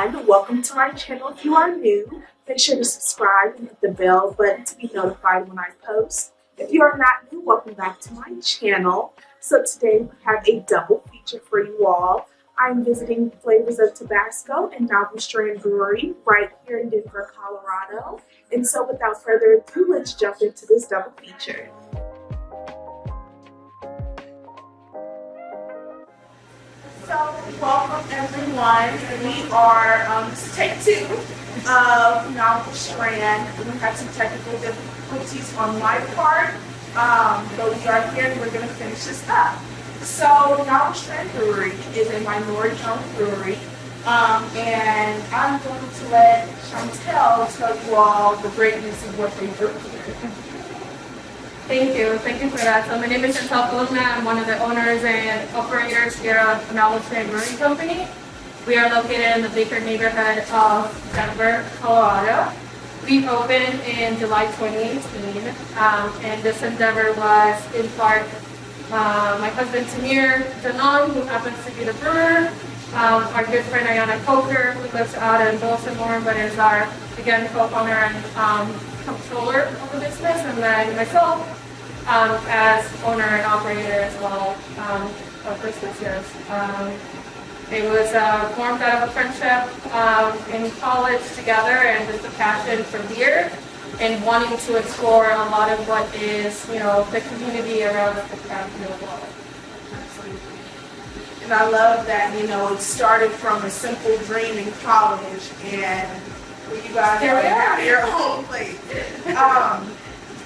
everyone. Welcome to my channel. If you are new, make sure to subscribe and hit the bell button to be notified when I post. If you are not new, welcome back to my channel. So today we have a double feature for you all. I'm visiting Flavors of Tobasco and Novel Strand Brewery right here in Denver, Colorado. And so without further ado, let's jump into this double feature. So welcome everyone. We are this is take 2 of Novel Strand. We had some technical difficulties on my part, but we are here and we're going to finish this up. So Novel Strand Brewery is a minority-owned brewery, and I'm going to let Chantel tell you all the greatness of what they do here. Thank you for that. So my name is Chantel. I'm one of the owners and operators here at Novel Strand Brewery Company. We are located in the Baker neighborhood of Denver, Colorado. We opened in July 2018, and this endeavor was in part my husband Tamir Danon, who happens to be the brewer, our good friend Ayana Coker, who lives out in Baltimore, but is our, again, co-owner and controller of the business, and then myself as owner and operator as well of business here. It was formed out of a friendship in college together and just a passion for beer and wanting to explore a lot of what is, the community around the craft beer world. And I love that, it started from a simple dream in college and you guys have your own place.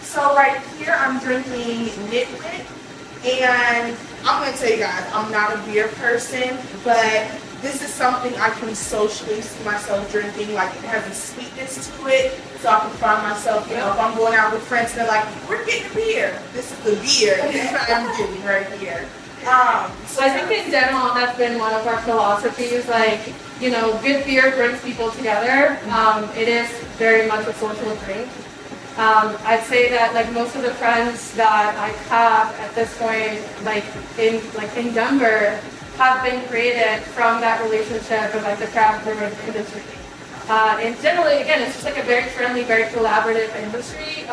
So right here I'm drinking Nitwit, and I'm going to tell you guys, I'm not a beer person, but this is something I can socially see myself drinking. Like, it has a sweetness to it, so I can find myself, if I'm going out with friends and they're like, we're getting beer. This is the beer that I'm getting right here. So I think in general that's been one of our philosophies, good beer brings people together. It is very much a social drink. I'd say that most of the friends that I have at this point, in Denver, have been created from that relationship with the craft brewing industry. And generally, again, it's just a very friendly, very collaborative industry.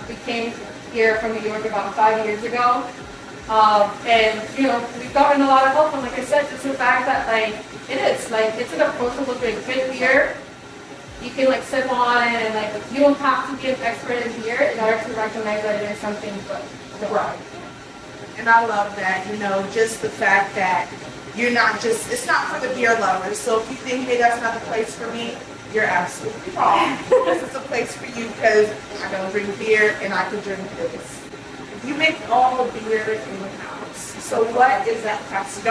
We came here from New York about 5 years ago. And we've gotten a lot of help, and like I said, just the fact that it's an approachable drink. Good beer, you can sip on it, and you don't have to be an expert in beer in order to recognize that it is something good. Right. And I love that, just the fact that you're not just, it's not for the beer lovers. So if you think, hey, that's not the place for me, you're absolutely wrong. This is a place for you because I don't drink beer and I can drink this. You make all the beer in the house. So what is that process?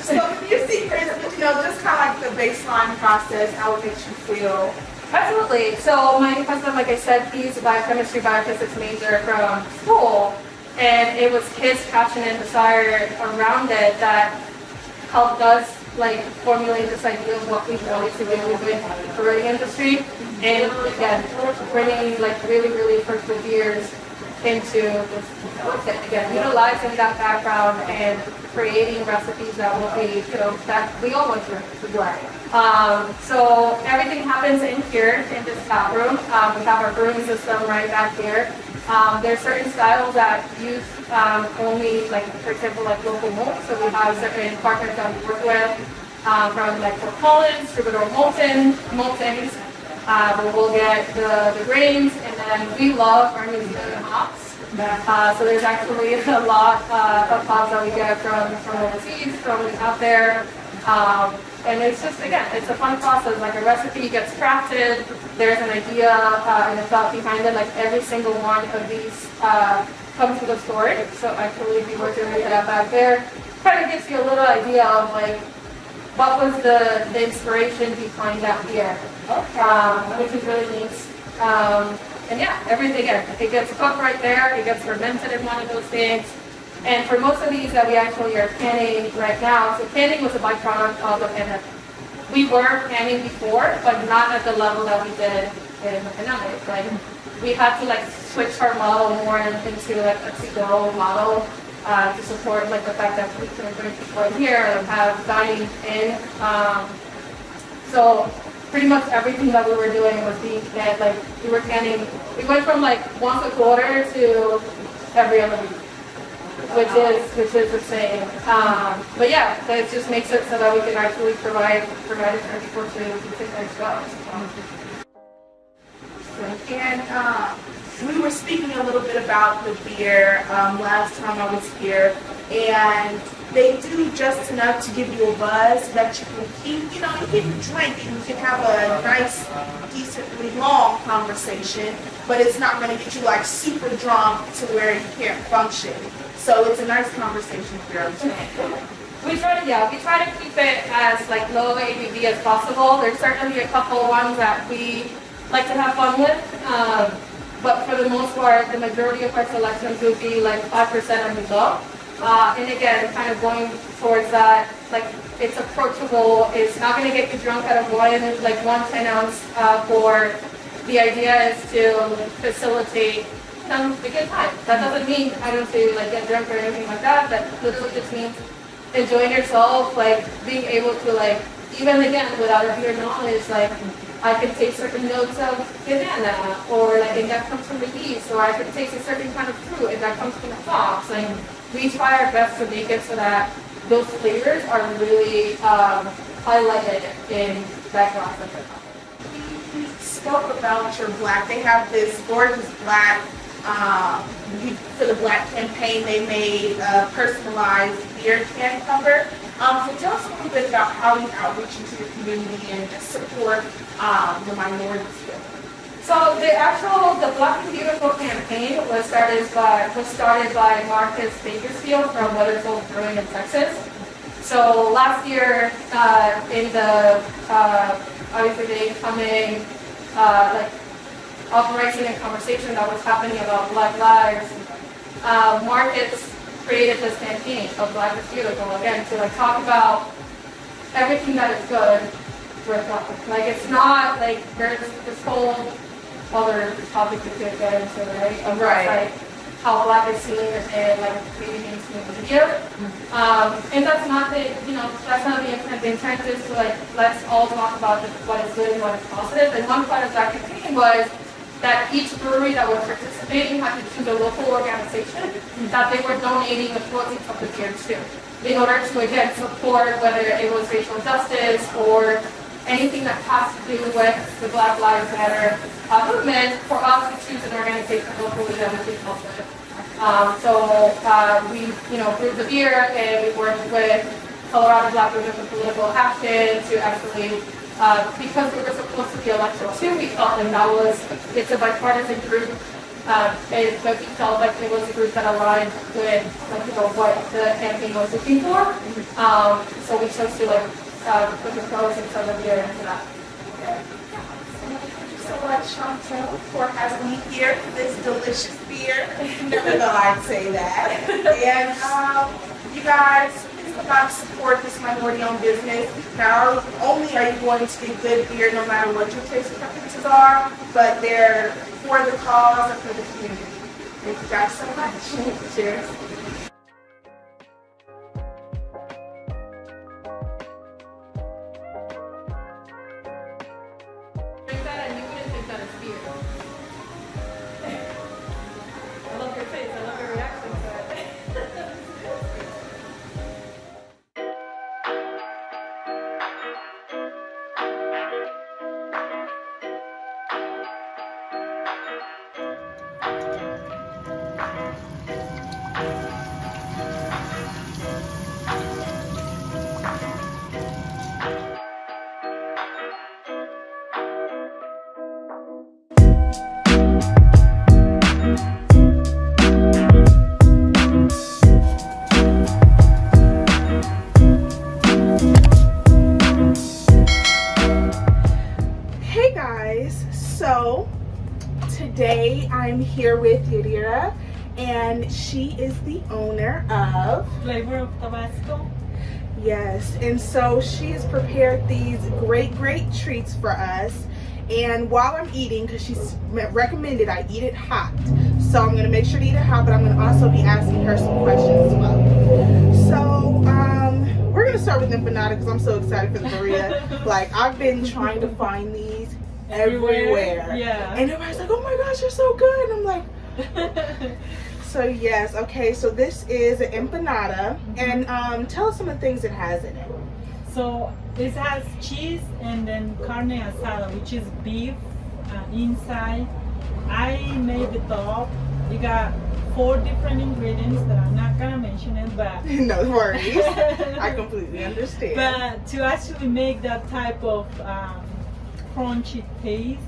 So your secrets, just kind of the baseline process, how it makes you feel. Absolutely. So my husband, like I said, he's a biochemistry, biophysics major from school, and it was his passion and desire around it that helped us formulate this idea of what we wanted to do with the brewing industry, and again, bringing really, really personal beers into this concept, again, utilizing that background and creating recipes that will be, that we all want to drink. So everything happens in here in this tap room. We have our brewing system right back here. There's certain styles that use only, for example, local malts. So we have certain partners that we work with from Fort Collins, Troubadour Maltons. Where we'll get the grains, and then we love our New Zealand hops. So there's actually a lot of hops that we get from overseas, from out there. And it's just, again, it's a fun process. A recipe gets crafted, there's an idea and a thought behind it. Every single one of these comes with a story. So actually, if you were to read that back there, kind of gives you a little idea of what was the inspiration behind that beer, which is really neat. And yeah, everything, again, it gets cooked right there, it gets fermented in one of those things. And for most of these that we actually are canning right now, so canning was a byproduct of the pandemic. We were canning before, but not at the level that we did in the pandemic. We had to switch our model more into a to-go model. To support the fact that we can bring people in here and have dining in. So pretty much everything that we were doing was being canned. Like we were canning, we went from like once a quarter to every other week, which is insane. But yeah, that just makes it so that we can actually provide it for people to take their stuff. And we were speaking a little bit about the beer last time I was here, and they do just enough to give you a buzz that you can keep, you can drink and you can have a nice, decently long conversation, but it's not going to get you like super drunk to where you can't function. So it's a nice conversation here. We try to keep it as like low ABV as possible. There's certainly a couple ones that we like to have fun with, but for the most part, the majority of our selections will be like 5% and below. And again, kind of going towards that, like it's approachable. It's not going to get you drunk out of one 10-ounce pour. The idea is to facilitate a good time. That doesn't mean I don't say like get drunk or anything like that. That literally just means enjoying yourself, like being able to like, even again without a beer knowledge, like I can taste certain notes of banana, or like and that comes from the yeast, or I can taste a certain kind of fruit and that comes from the hops. Like we try our best to make it so that those flavors are really highlighted in that glass of beer. You spoke about your black. They have this gorgeous black. For the Black campaign, they made a personalized beer can cover. So tell us a little bit about how you outreach into your community and just support the minorities here. So the Black and Beautiful campaign was started by Marcus Bakersfield from Novel Brewing in Texas. So last year, in the obviously the incoming uprising and conversation that was happening about Black lives, Marcus created this campaign of Black is Beautiful, again, to like talk about everything that is good with Black. Like it's not like there's this whole other topic we could get into, right? Of like how Black is seen and like maybe mainstream media. And that's not the intent. The intent is to like let's all talk about what is good and what is positive. And one part of that campaign was that each brewery that was participating had to choose a local organization that they were donating the proceeds of the beer to, in order to again support whether it was racial justice or anything that has to do with the Black Lives Matter movement, for us to choose an organization locally that we can help with. We brewed the beer and we worked with Colorado Black Women for Political Action to actually. Because we were supposed to be elected too, we felt like it's a bipartisan group, but we felt like it was a group that aligned with what the campaign was looking for. So we chose to put the pros and some of the beer into that. Thank you so much, Chantel, for having me here for this delicious beer. Never thought I'd say that. And you guys, about to support this minority-owned business. Not only are you going to get good beer no matter what your taste preferences are, but they're for the cause and for the community. Thank you guys so much. Cheers. Drink that and you wouldn't think that it's beer. I love your face. I love your reaction to it. So today I'm here with Yadira, and she is the owner of Flavors of Tobasco. Yes, and so she has prepared these great treats for us. And while I'm eating, because she's recommended I eat it hot, so I'm going to make sure to eat it hot, but I'm going to also be asking her some questions as well. So we're going to start with empanada because I'm so excited for the burrito. Like, I've been trying to find these everywhere. Yeah. And everybody's like, oh my gosh, you're so good. And I'm like, so yes, okay, so this is an empanada. And tell us some of the things it has in it. So this has cheese and then carne asada, which is beef inside. I made the top. You got 4 different ingredients that I'm not gonna mention it, but No worries. I completely understand. but to actually make that type of crunchy taste,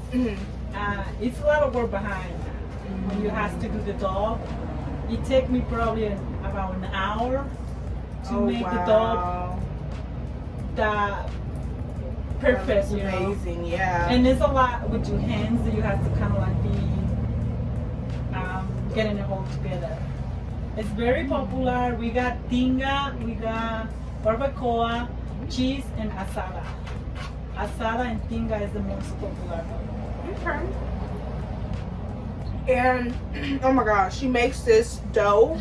it's a lot of work behind that. When you have to do the dough, it take me probably about an hour to make the dough that perfect. That's you know? amazing, yeah. And there's a lot with your hands that you have to kind of like be getting it all together. It's very popular. We got tinga, we got barbacoa, cheese, and asada. Asada and tinga is the most popular. Okay. And oh my gosh, she makes this dough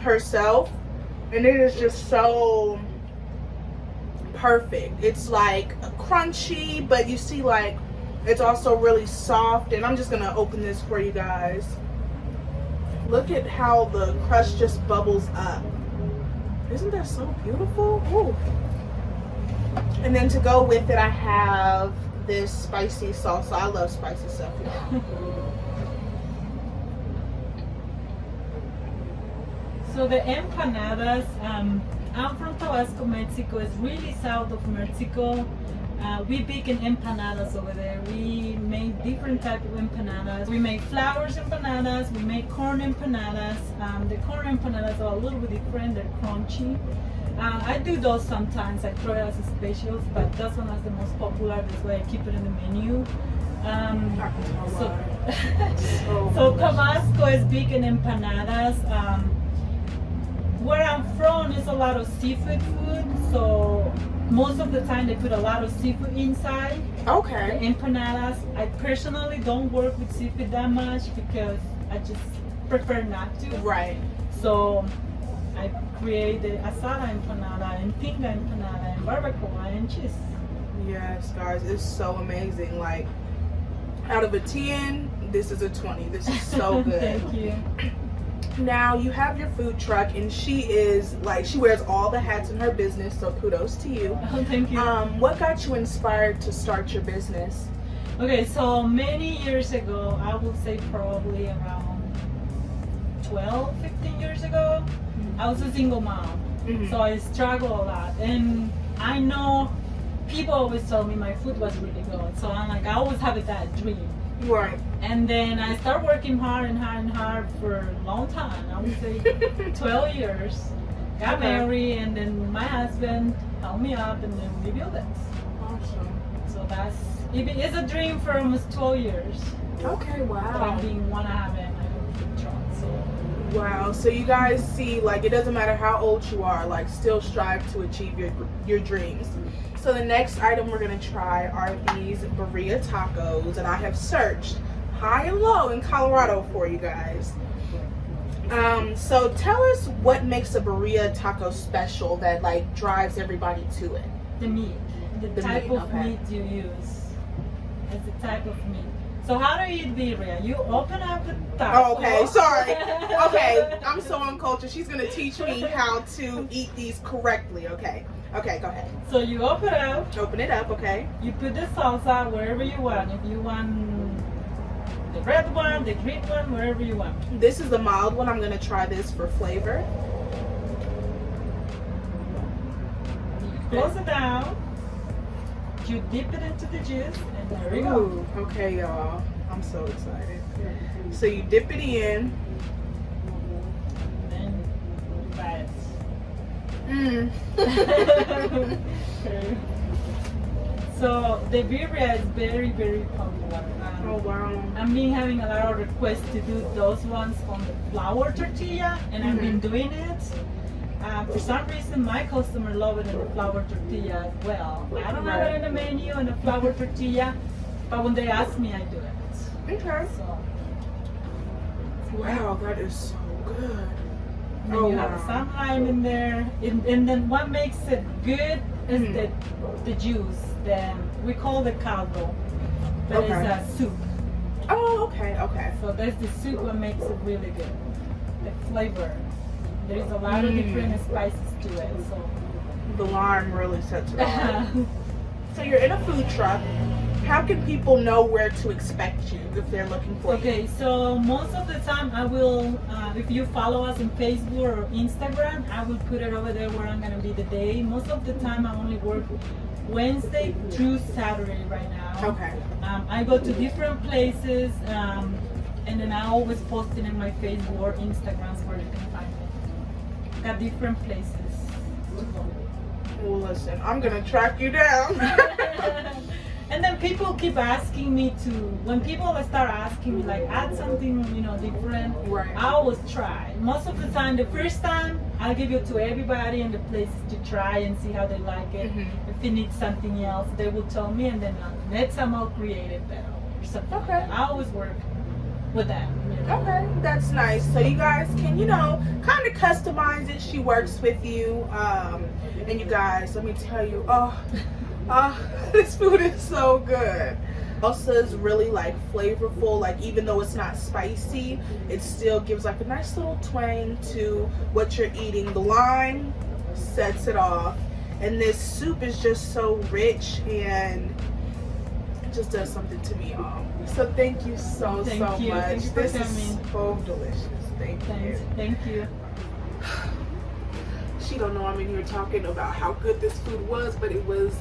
herself, and it is just so perfect. It's like crunchy, but you see, like, it's also really soft. And I'm just gonna open this for you guys. Look at how the crust just bubbles up. Isn't that so beautiful? Ooh. And then to go with it, I have this spicy salsa. I love spicy stuff, y'all. So the empanadas, I'm from Tabasco, Mexico. It's really south of Mexico. We bake in empanadas over there. We make different type of empanadas. We make flowers empanadas. We make corn empanadas. The corn empanadas are a little bit different. They're crunchy. I do those sometimes. I throw it as a specials, but that one is the most popular. That's why I keep it in the menu. So Tabasco is big in empanadas. Where I'm from is a lot of seafood food, so most of the time they put a lot of seafood inside. Okay. The empanadas, I personally don't work with seafood that much because I just prefer not to. Right. So I create the asada empanada and tinga empanada and barbacoa and cheese. Yes, guys, it's so amazing. Like, out of a 10, this is a 20. This is so good. Thank you. Now you have your food truck, and she is like, she wears all the hats in her business, so kudos to you. Oh, thank you. What got you inspired to start your business? Okay, so many years ago, I would say probably around 12, 15 years ago, I was a single mom. So I struggled a lot. And I know people always told me my food was really good. So I'm like, I always have that dream. Right. And then I started working hard and hard and hard for a long time. I would say 12 years. Got married, and then my husband helped me up, and then we built it. Awesome. So it's a dream for almost 12 years. Okay, wow. But I didn't want to have it. I don't food truck, so. Wow. So you guys see, like, it doesn't matter how old you are, like, still strive to achieve your dreams. So the next item we're gonna try are these Birria Tacos, and I have searched high and low in Colorado for you guys. So tell us what makes a Birria Taco special that, like, drives everybody to it. The meat, the type of meat you use. It's the type of meat. So how do you eat birria? You open up the taco. Oh, okay, sorry. Okay, I'm so uncultured. She's gonna teach me how to eat these correctly. Okay, go ahead. So you open up. Open it up, okay. You put the salsa wherever you want. If you want the red one, the green one, wherever you want. This is the mild one. I'm gonna try this for flavor. You close it down. You dip it into the juice, and there we go. Ooh, okay, y'all. I'm so excited. So you dip it in. And then you Mmm. So the birria is very, very popular. Oh wow. I've been having a lot of requests to do those ones on the flour tortilla, and I've been doing it. For some reason, my customer love it in the flour tortilla as well. I don't have it in the menu in the flour tortilla, but when they ask me, I do it. Okay. So, Wow, that is so good. And then Oh, you have wow. some lime in there. And then what makes it good is the juice. We call the caldo, but Okay. it's a soup. Oh, okay, okay. So that's the soup what makes it really good. The flavor. There's a lot of different spices to it. So The lime really sets it off. So you're in a food truck. How can people know where to expect you if they're looking for you? Okay, so most of the time I will, if you follow us on Facebook or Instagram, I will put it over there where I'm gonna be the day. Most of the time I only work Wednesday through Saturday right now. Okay. I go to different places, and then I always post it in my Facebook or Instagrams where you can find me. Got different places to go. Well, listen, I'm gonna track you down. And then people keep asking me to, when people start asking me like add something, different, Right. I always try. Most of the time, the first time, I'll give it to everybody in the places to try and see how they like it. If they need something else, they will tell me, and then next time I'll create it better or something. Okay. I always work with that. Okay, that's nice. So you guys can, kind of customize it. She works with you. And you guys, let me tell you, this food is so good. Salsa's really like flavorful, like even though it's not spicy, it still gives like a nice little twang to what you're eating. The lime sets it off, and this soup is just so rich and it just does something to me, y'all. So thank you so Thank much. you. Thank you for This is coming. so delicious. Thank you. Thank you. She don't know I'm in here talking about how good this food was, but it was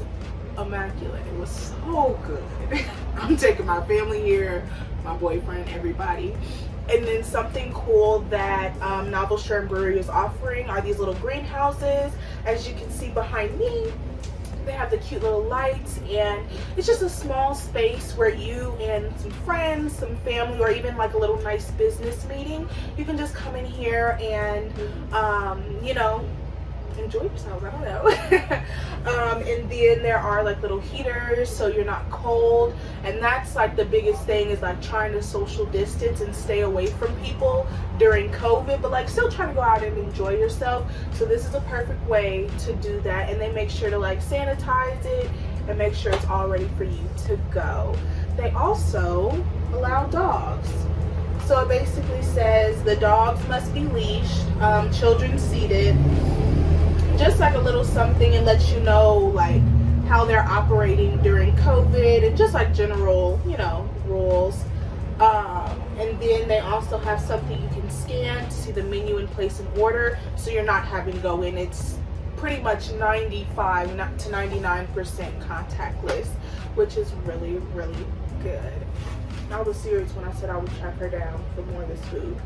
immaculate. It was so good. I'm taking my family here, my boyfriend, everybody. And then something cool that Novel Strand Brewery is offering are these little greenhouses. As you can see behind me, they have the cute little lights, and it's just a small space where you and some friends, some family, or even like a little nice business meeting, you can just come in here and enjoy yourselves. I don't know. And then there are like little heaters so you're not cold, and that's like the biggest thing, is like trying to social distance and stay away from people during COVID, but like still trying to go out and enjoy yourself. So this is a perfect way to do that, and they make sure to like sanitize it and make sure it's all ready for you to go. They also allow dogs. So it basically says the dogs must be leashed, children seated, just like a little something, and lets you know like how they're operating during COVID and just like general, rules. And then they also have something you can scan to see the menu and place an order, so you're not having to go in. It's pretty much 95 to 99% contactless, which is really, really good. I was serious when I said I would track her down for more of this food.